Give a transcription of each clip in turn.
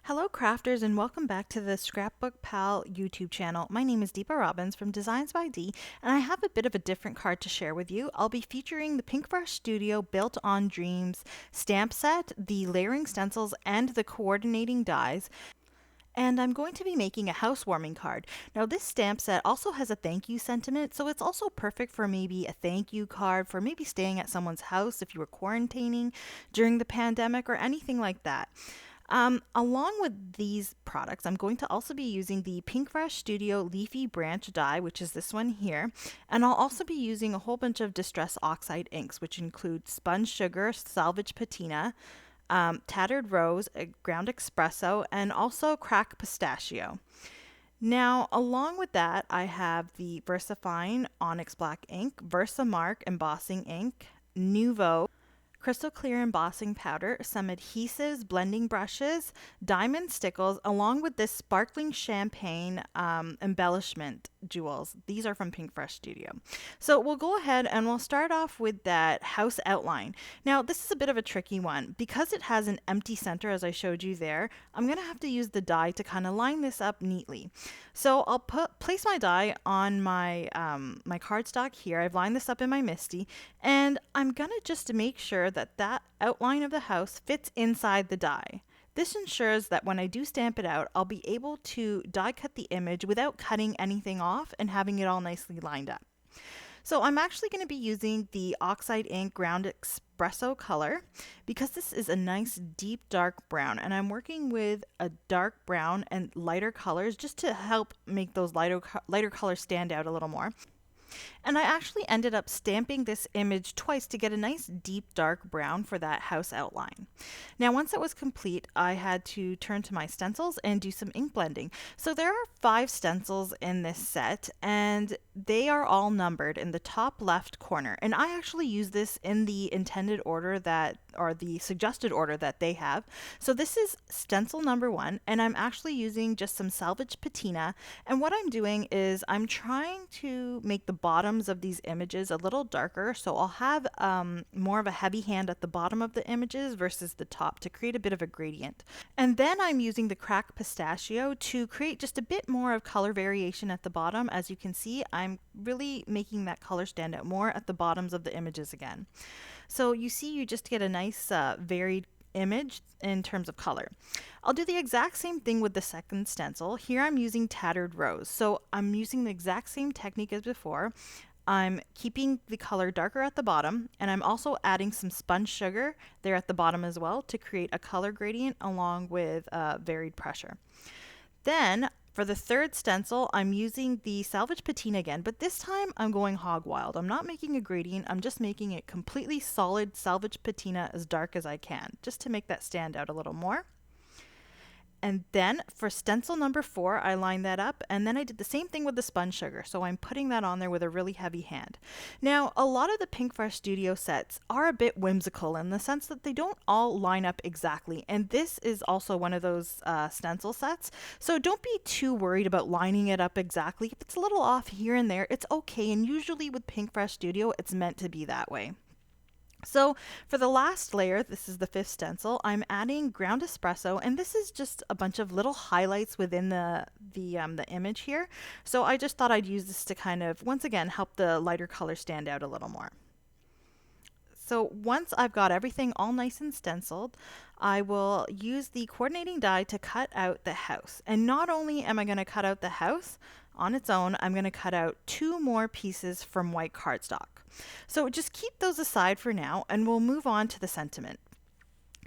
Hello crafters and welcome back to the ScrapbookPal YouTube channel. My name is Deepa Robbins from DeeZinesByD and I have a bit of a different card to share with you. I'll be featuring the PinkFresh Studio Built on Dreams stamp set, the layering stencils, and the coordinating dies. And I'm going to be making a housewarming card. Now this stamp set also has a thank you sentiment, so it's also perfect for maybe a thank you card for maybe staying at someone's house if you were quarantining during the pandemic or anything like that. Along with these products, I'm going to also be using the PinkFresh Studio Leafy branch die, which is this one here. And I'll also be using a whole bunch of Distress Oxide inks, which include Spun Sugar, Salvaged Patina, Tattered Rose, Ground Espresso, and also Cracked Pistachio. Now, along with that, I have the VersaFine Onyx Black ink, VersaMark embossing ink, Nuvo crystal clear embossing powder, some adhesives, blending brushes, diamond stickles, along with this sparkling champagne embellishment jewels. These are from PinkFresh Studio. So we'll go ahead and we'll start off with that house outline. Now this is a bit of a tricky one. Because it has an empty center as I showed you there, I'm going to have to use the die to kind of line this up neatly. So I'll place my die on my my cardstock here. I've lined this up in my MISTI, and I'm going to just make sure that outline of the house fits inside the die. This ensures that when I do stamp it out, I'll be able to die cut the image without cutting anything off and having it all nicely lined up. So I'm actually going to be using the Oxide ink Ground Espresso color because this is a nice deep dark brown, and I'm working with a dark brown and lighter colors just to help make those lighter colors stand out a little more. And I actually ended up stamping this image twice to get a nice deep dark brown for that house outline. Now once it was complete, I had to turn to my stencils and do some ink blending. So there are 5 stencils in this set, and they are all numbered in the top left corner. And I actually use this in the intended order or the suggested order that they have. So this is stencil number 1, and I'm actually using just some Salvaged Patina. And what I'm doing is I'm trying to make the bottoms of these images a little darker, so I'll have more of a heavy hand at the bottom of the images versus the top to create a bit of a gradient. And then I'm using the Cracked Pistachio to create just a bit more of color variation at the bottom. As you can see, I'm really making that color stand out more at the bottoms of the images again. So you see, you just get a nice varied image in terms of color. I'll do the exact same thing with the second stencil. Here I'm using Tattered Rose. So I'm using the exact same technique as before. I'm keeping the color darker at the bottom, and I'm also adding some spun sugar there at the bottom as well to create a color gradient along with varied pressure. Then for the third stencil, I'm using the Salvaged Patina again, but this time I'm going hog wild. I'm not making a gradient, I'm just making it completely solid Salvaged Patina as dark as I can, just to make that stand out a little more. And then for stencil number 4, I lined that up, and then I did the same thing with the spun sugar. So I'm putting that on there with a really heavy hand. Now, a lot of the PinkFresh Studio sets are a bit whimsical in the sense that they don't all line up exactly. And this is also one of those stencil sets. So don't be too worried about lining it up exactly. If it's a little off here and there, it's okay. And usually with PinkFresh Studio, it's meant to be that way. So for the last layer, this is the 5th stencil, I'm adding Ground Espresso, and this is just a bunch of little highlights within the image here. So I just thought I'd use this to kind of, once again, help the lighter color stand out a little more. So once I've got everything all nice and stenciled, I will use the coordinating die to cut out the house. And not only am I going to cut out the house on its own, I'm going to cut out 2 more pieces from white cardstock. So just keep those aside for now, and we'll move on to the sentiment.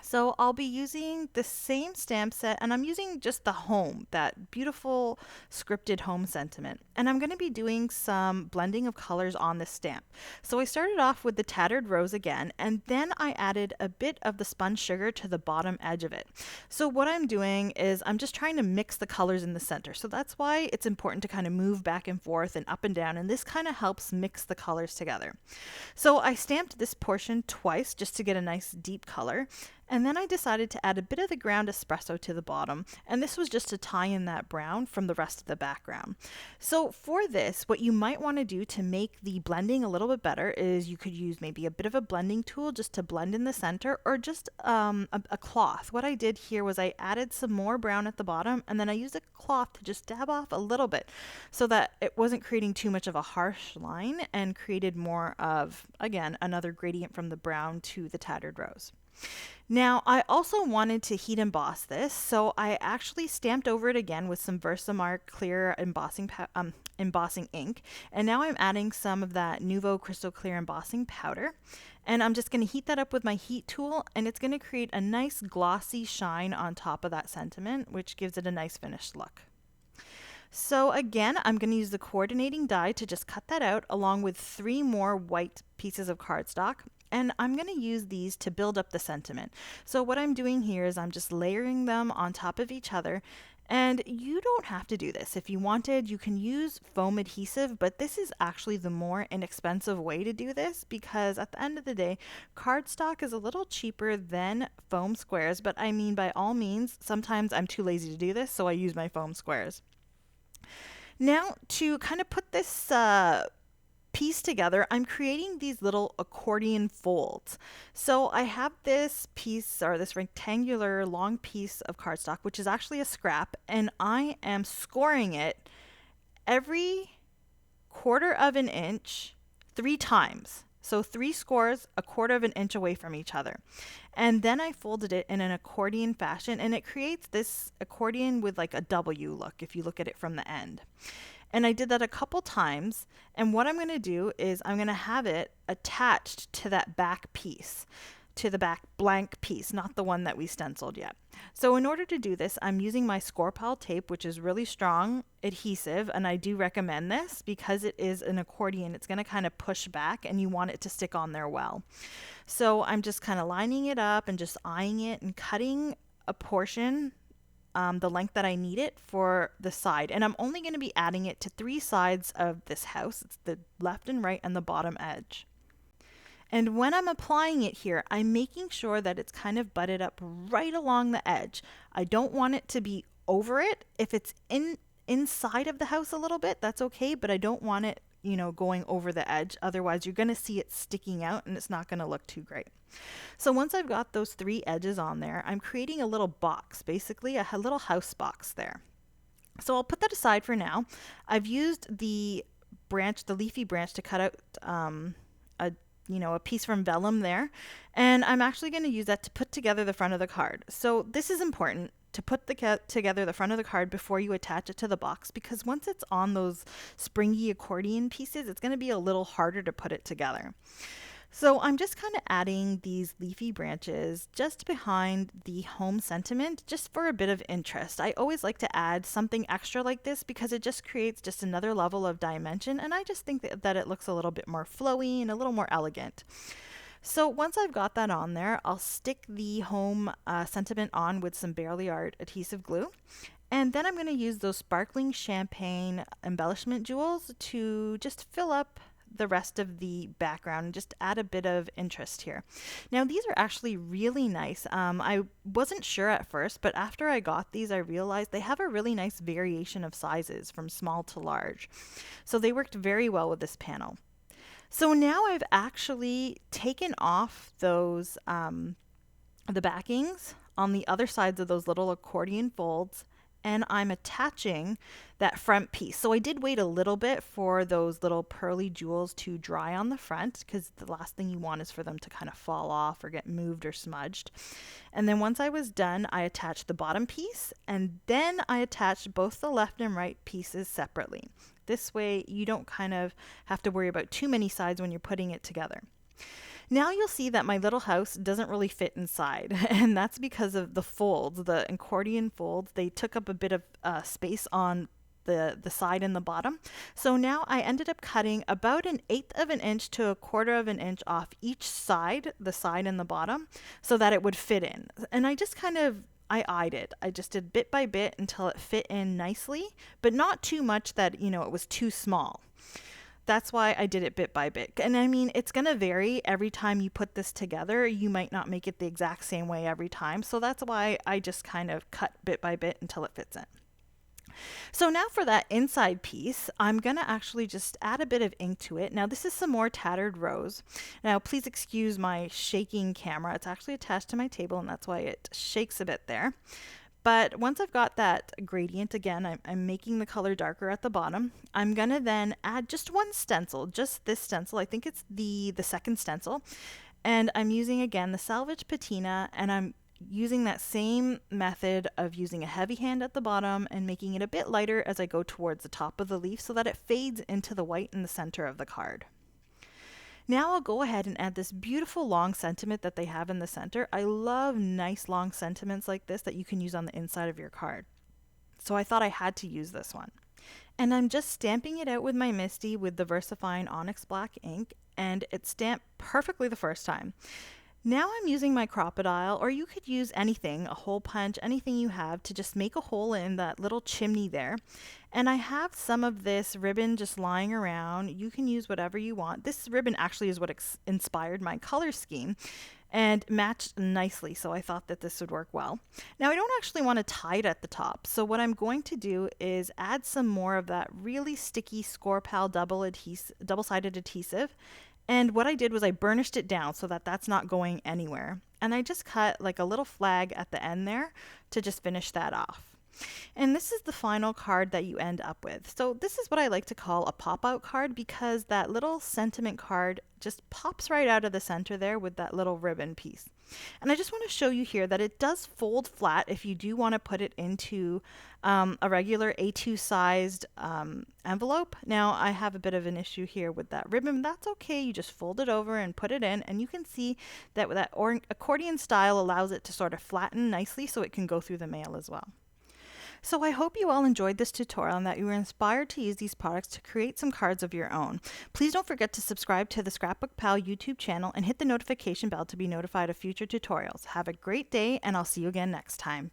So I'll be using the same stamp set, and I'm using just the home, that beautiful scripted home sentiment. And I'm going to be doing some blending of colors on this stamp. So I started off with the Tattered Rose again, and then I added a bit of the spun sugar to the bottom edge of it. So what I'm doing is I'm just trying to mix the colors in the center. So that's why it's important to kind of move back and forth and up and down, and this kind of helps mix the colors together. So I stamped this portion twice just to get a nice deep color. And then I decided to add a bit of the ground espresso to the bottom, and this was just to tie in that brown from the rest of the background. So for this, what you might want to do to make the blending a little bit better is you could use maybe a bit of a blending tool just to blend in the center, or just a cloth. What I did here was I added some more brown at the bottom, and then I used a cloth to just dab off a little bit so that it wasn't creating too much of a harsh line and created more of, again, another gradient from the brown to the tattered rose. Now, I also wanted to heat emboss this, so I actually stamped over it again with some Versamark clear embossing ink, and now I'm adding some of that Nuvo Crystal Clear embossing powder, and I'm just going to heat that up with my heat tool, and it's going to create a nice glossy shine on top of that sentiment, which gives it a nice finished look. So again, I'm going to use the coordinating die to just cut that out, along with 3 more white pieces of cardstock. And I'm going to use these to build up the sentiment. So what I'm doing here is I'm just layering them on top of each other. And you don't have to do this. If you wanted, you can use foam adhesive, but this is actually the more inexpensive way to do this, because at the end of the day, cardstock is a little cheaper than foam squares. But I mean, by all means, sometimes I'm too lazy to do this, so I use my foam squares. Now, to kind of put this piece together, I'm creating these little accordion folds. So I have this piece, or this rectangular long piece of cardstock, which is actually a scrap, and I am scoring it every 1/4 of an inch 3 times. So 3 scores 1/4 of an inch away from each other. And then I folded it in an accordion fashion, and it creates this accordion with like a W look if you look at it from the end. And I did that a couple times, and what I'm going to do is I'm going to have it attached to that back piece, to the back blank piece, not the one that we stenciled yet. So in order to do this, I'm using my ScrapbookPal tape, which is really strong adhesive, and I do recommend this because it is an accordion. It's going to kind of push back, and you want it to stick on there well. So I'm just kind of lining it up and just eyeing it and cutting a portion the length that I need it for the side. And I'm only going to be adding it to 3 sides of this house. It's the left and right and the bottom edge. And when I'm applying it here, I'm making sure that it's kind of butted up right along the edge. I don't want it to be over it. If it's inside of the house a little bit, that's okay, but I don't want it, going over the edge. Otherwise, you're going to see it sticking out and it's not going to look too great. So once I've got those 3 edges on there, I'm creating a little box, basically a little house box there. So I'll put that aside for now. I've used the leafy branch to cut out a piece from vellum there, and I'm actually going to use that to put together the front of the card. So this is important, to put together the front of the card before you attach it to the box, because once it's on those springy accordion pieces, it's going to be a little harder to put it together. So I'm just kind of adding these leafy branches just behind the home sentiment, just for a bit of interest. I always like to add something extra like this because it just creates just another level of dimension, and I just think that it looks a little bit more flowy and a little more elegant. So once I've got that on there, I'll stick the home sentiment on with some Barely Art adhesive glue. And then I'm going to use those sparkling champagne embellishment jewels to just fill up the rest of the background and just add a bit of interest here. Now these are actually really nice. I wasn't sure at first, but after I got these, I realized they have a really nice variation of sizes from small to large. So they worked very well with this panel. So now I've actually taken off those the backings on the other sides of those little accordion folds, and I'm attaching that front piece. So I did wait a little bit for those little pearly jewels to dry on the front, because the last thing you want is for them to kind of fall off or get moved or smudged. And then once I was done, I attached the bottom piece, and then I attached both the left and right pieces separately. This way you don't kind of have to worry about too many sides when you're putting it together. Now you'll see that my little house doesn't really fit inside, and that's because of the folds, the accordion folds. They took up a bit of space on the side and the bottom. So now I ended up cutting about 1/8 of an inch to 1/4 of an inch off each side, the side and the bottom, so that it would fit in. And I just I eyed it. I just did bit by bit until it fit in nicely, but not too much that, it was too small. That's why I did it bit by bit. And I mean, it's going to vary every time you put this together. You might not make it the exact same way every time. So that's why I just kind of cut bit by bit until it fits in. So now for that inside piece, I'm going to actually just add a bit of ink to it. Now this is some more Tattered Rose. Now please excuse my shaking camera. It's actually attached to my table and that's why it shakes a bit there. But once I've got that gradient, again, I'm making the color darker at the bottom. I'm going to then add just one stencil, just this stencil. I think it's the second stencil. And I'm using, again, the Salvaged Patina, and I'm using that same method of using a heavy hand at the bottom and making it a bit lighter as I go towards the top of the leaf so that it fades into the white in the center of the card. Now I'll go ahead and add this beautiful long sentiment that they have in the center. I love nice long sentiments like this that you can use on the inside of your card. So I thought I had to use this one. And I'm just stamping it out with my Misty with the VersaFine Onyx Black ink, and it stamped perfectly the first time. Now I'm using my Crocodile, or you could use anything, a hole punch, anything you have, to just make a hole in that little chimney there. And I have some of this ribbon just lying around. You can use whatever you want. This ribbon actually is what inspired my color scheme and matched nicely, so I thought that this would work well. Now I don't actually want to tie it at the top, so what I'm going to do is add some more of that really sticky ScrapbookPal double-sided adhesive. And what I did was I burnished it down so that that's not going anywhere. And I just cut like a little flag at the end there to just finish that off. And this is the final card that you end up with. So this is what I like to call a pop-out card because that little sentiment card just pops right out of the center there with that little ribbon piece. And I just want to show you here that it does fold flat if you do want to put it into a regular A2 sized envelope. Now I have a bit of an issue here with that ribbon. That's okay. You just fold it over and put it in, and you can see that with that accordion style allows it to sort of flatten nicely so it can go through the mail as well. So I hope you all enjoyed this tutorial and that you were inspired to use these products to create some cards of your own. Please don't forget to subscribe to the ScrapbookPal YouTube channel and hit the notification bell to be notified of future tutorials. Have a great day, and I'll see you again next time.